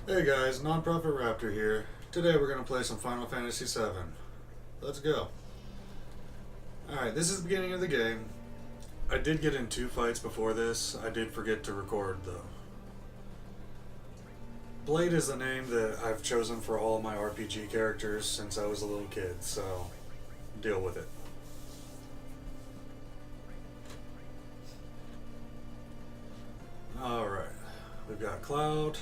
Hey guys, Nonprofit Raptor here. Today we're going to play some Final Fantasy VII. Let's go. Alright, this is the beginning of the game. I did get in 2 fights before this. I did forget to record though. Blade is the name that I've chosen for all my RPG characters since I was a little kid, so deal with it. Alright, we've got Cloud.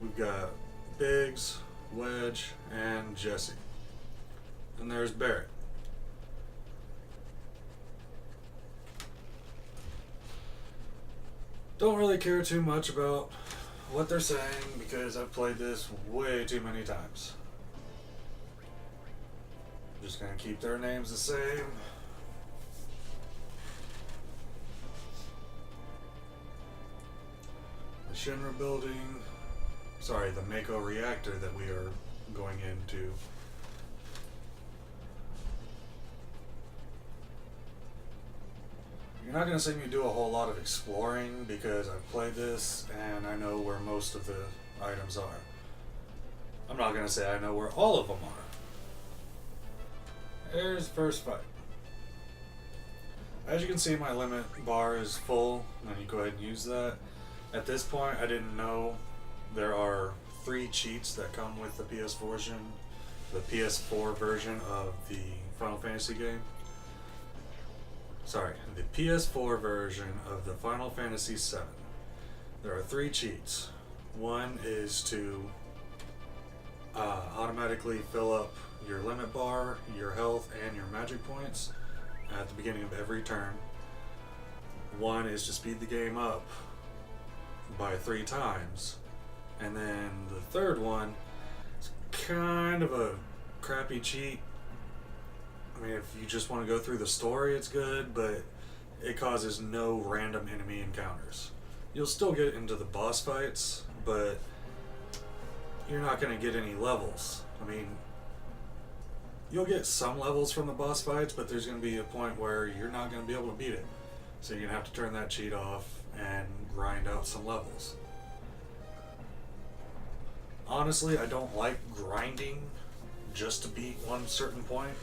We've got Biggs, Wedge, and Jesse. And there's Barrett. Don't really care too much about what they're saying because I've played this way too many times. Just gonna keep their names the same. The Shinra building. Sorry, the Mako reactor that we are going into. You're not going to see me do a whole lot of exploring because I've played this and I know where most of the items are. I'm not going to say I know where all of them are. There's the first fight. As you can see, my limit bar is full, and you go ahead and use that. At this point, I didn't know there are 3 cheats that come with the PS4 version of the Final Fantasy game. Sorry, the PS4 version of the Final Fantasy VII. There are 3 cheats. One is to automatically fill up your limit bar, your health, and your magic points at the beginning of every turn. One is to speed the game up by 3 times. And then the third one is kind of a crappy cheat. I mean, if you just want to go through the story, it's good, but it causes no random enemy encounters. You'll still get into the boss fights, but you're not going to get any levels. I mean, you'll get some levels from the boss fights, but there's going to be a point where you're not going to be able to beat it. So you're going to have to turn that cheat off and grind out some levels. Honestly, I don't like grinding just to beat one certain point.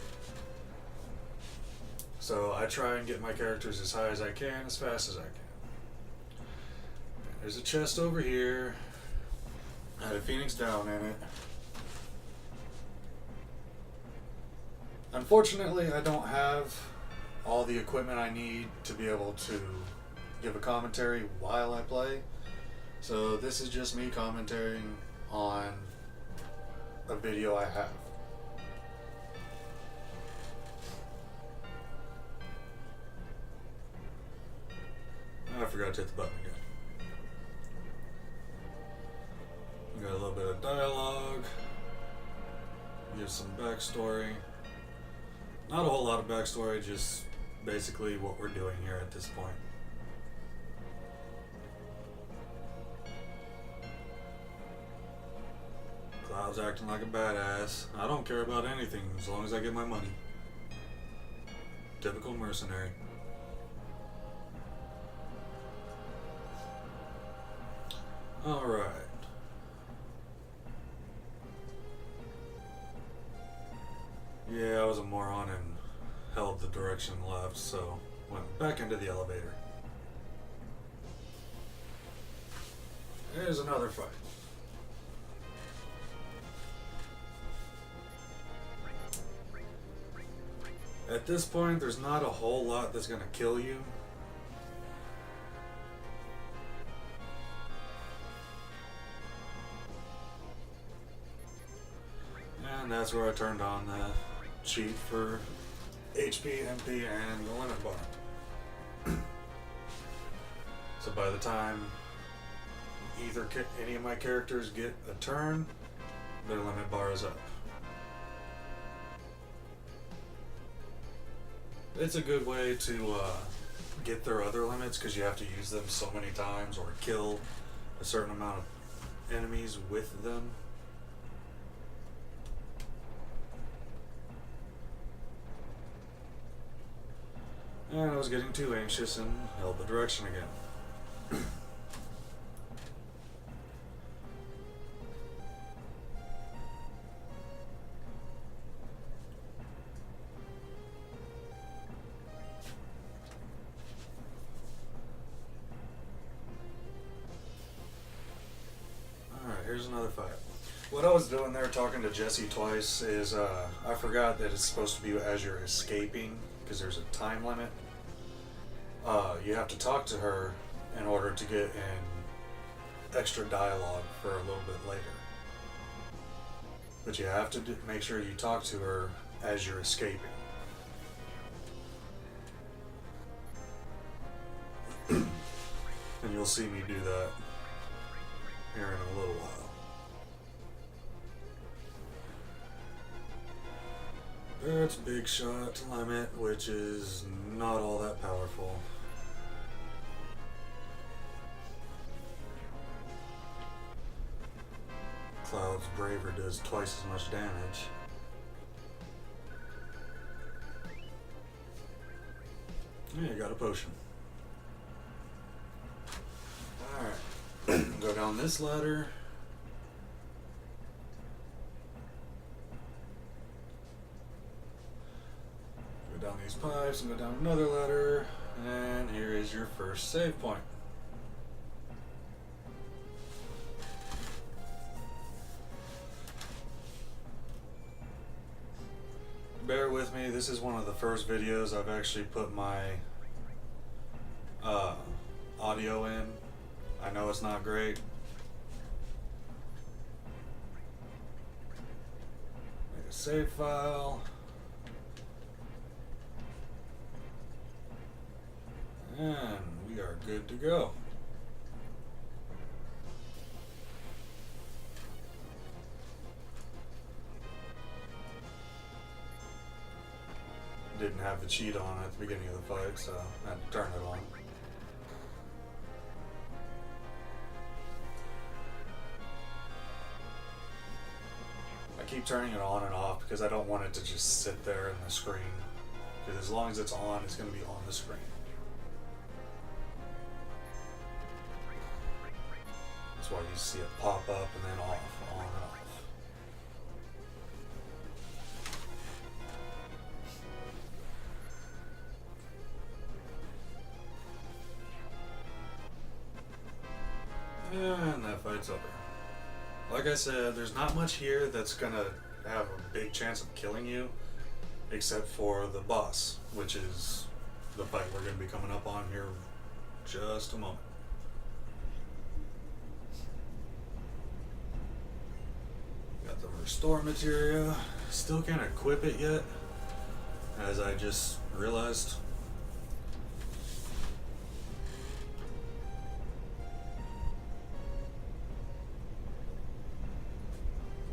So I try and get my characters as high as I can, as fast as I can. There's a chest over here. I had a Phoenix down in it. Unfortunately, I don't have all the equipment I need to be able to give a commentary while I play. So this is just me commentating on a video I have. I forgot to hit the button again. We got a little bit of dialogue. Give some backstory. Not a whole lot of backstory, just basically what we're doing here at this point. Cloud's acting like a badass. I don't care about anything as long as I get my money. Typical mercenary. Alright. Yeah, I was a moron and held the direction left, so went back into the elevator. There's another fight. At this point, there's not a whole lot that's going to kill you. And that's where I turned on the cheat for HP, MP, and the limit bar. So by the time either any of my characters get a turn, their limit bar is up. It's a good way to get their other limits because you have to use them so many times or kill a certain amount of enemies with them. And I was getting too anxious and held the direction again. another fight. What I was doing there talking to Jesse twice is I forgot that it's supposed to be as you're escaping because there's a time limit. You have to talk to her in order to get an extra dialogue for a little bit later. But you have to make sure you talk to her as you're escaping. And you'll see me do that here in a little while. That's big shot limit, which is not all that powerful. Cloud's Braver does twice as much damage. Yeah, I got a potion. Alright, go down this ladder. Go down these pipes and go down another ladder. And here is your first save point. Bear with me, this is one of the first videos I've actually put my audio in. I know it's not great. Make a save file. And we are good to go. Didn't have the cheat on at the beginning of the fight, so I had to turn it on. I keep turning it on and off because I don't want it to just sit there in the screen. Because as long as it's on, it's going to be on the screen. That's why you see it pop up and then off, on and off. And that fight's over. Like I said, there's not much here that's gonna have a big chance of killing you, except for the boss, which is the fight we're gonna be coming up on here in just a moment. Got the restore materia. Still can't equip it yet, as I just realized.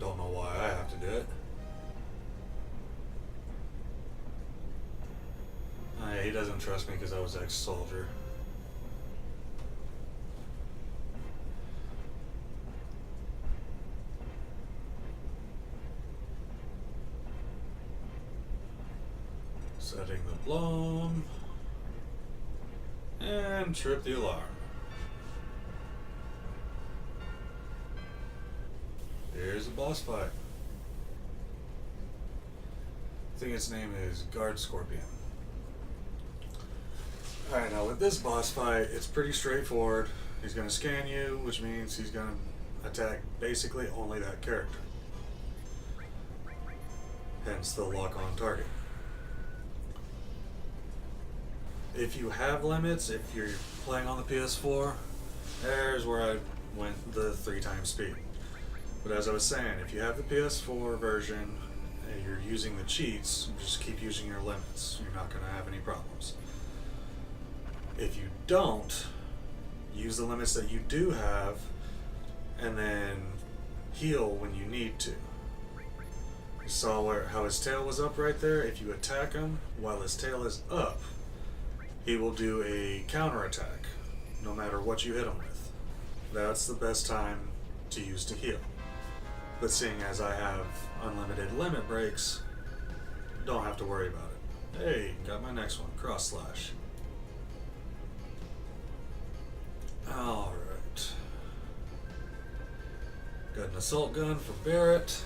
Don't know why I have to do it. He doesn't trust me because I was ex-soldier. Setting the bloom. And trip the alarm. Here's a boss fight. I think its name is Guard Scorpion. Alright, now with this boss fight, it's pretty straightforward. He's going to scan you, which means he's going to attack basically only that character. Hence the lock on target. If you have limits, if you're playing on the PS4, there's where I went the 3x speed. But as I was saying, if you have the PS4 version and you're using the cheats, just keep using your limits. You're not going to have any problems. If you don't, use the limits that you do have and then heal when you need to. You saw how his tail was up right there? If you attack him while his tail is up, he will do a counterattack no matter what you hit him with. That's the best time to use to heal. But seeing as I have unlimited limit breaks, don't have to worry about it. Hey, got my next one, cross slash. Alright. Got an assault gun for Barrett.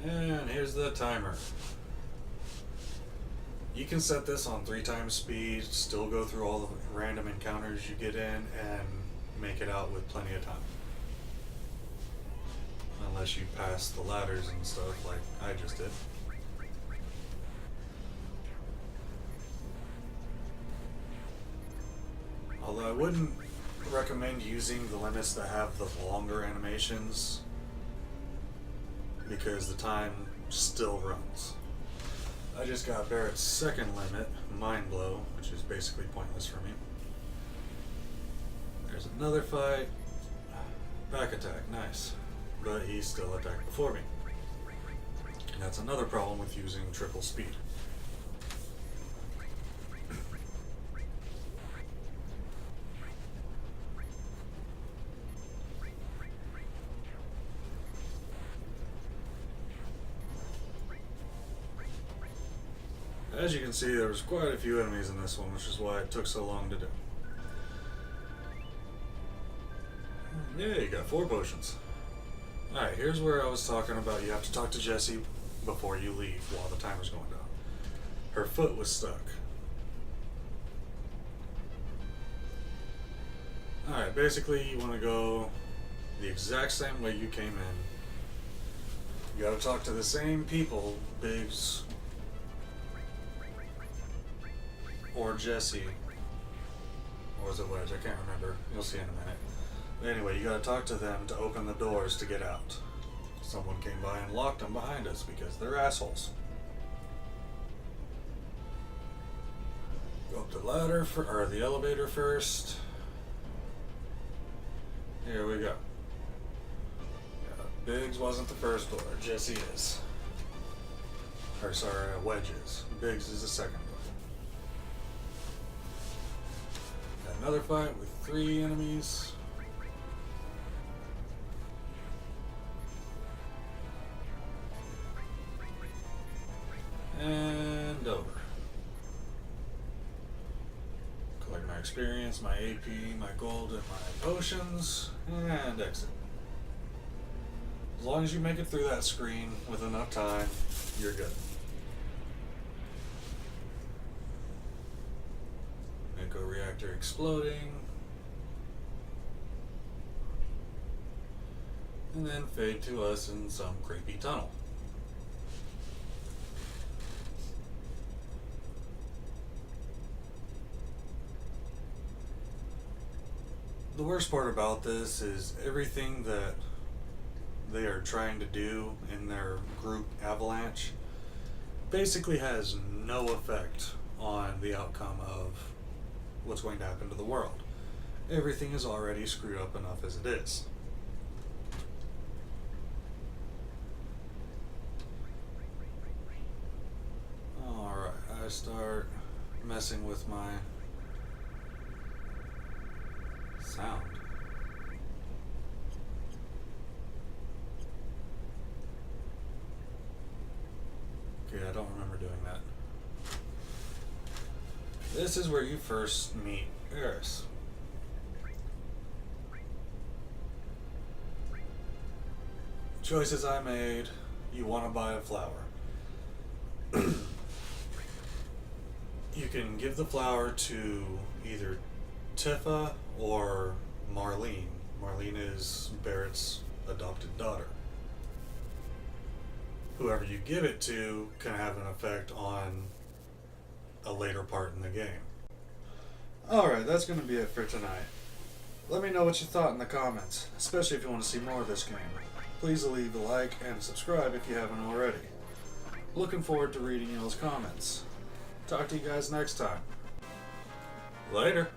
And here's the timer. You can set this on 3 times speed, still go through all the random encounters you get in, and make it out with plenty of time. Unless you pass the ladders and stuff like I just did. Although I wouldn't recommend using the limits that have the longer animations, because the time still runs. I just got Barrett's second limit, Mind Blow, which is basically pointless for me. There's another fight. Back attack, nice. But he still attacked before me. And that's another problem with using triple speed. As you can see, there was quite a few enemies in this one, which is why it took so long to do. Yeah, you got 4 potions. Alright, here's where I was talking about you have to talk to Jessie before you leave while the timer's going down. Her foot was stuck. Alright, basically you want to go the exact same way you came in. You gotta talk to the same people, Biggs or Jessie, or was it Wedge? I can't remember. You'll see in a minute. But anyway, you gotta talk to them to open the doors to get out. Someone came by and locked them behind us because they're assholes. Go up the ladder or the elevator first. Here we go. Biggs wasn't the first door. Jessie is. Or sorry, Wedge is. Biggs is the second door. Another fight with 3 enemies. And over. Collect my experience, my AP, my gold, and my potions, and exit. As long as you make it through that screen with enough time, you're good. Echo reactor exploding. And then fade to us in some creepy tunnel. The worst part about this is everything that they are trying to do in their group avalanche basically has no effect on the outcome of what's going to happen to the world. Everything is already screwed up enough as it is. Alright, I start messing with my sound. Okay, I don't remember doing that. This is where you first meet Eris. Choices I made. You want to buy a flower. You can give the flower to either Tifa or Marlene. Marlene is Barrett's adopted daughter. Whoever you give it to can have an effect on a later part in the game. Alright, that's going to be it for tonight. Let me know what you thought in the comments, especially if you want to see more of this game. Please leave a like and subscribe if you haven't already. Looking forward to reading y'all's comments. Talk to you guys next time. Later.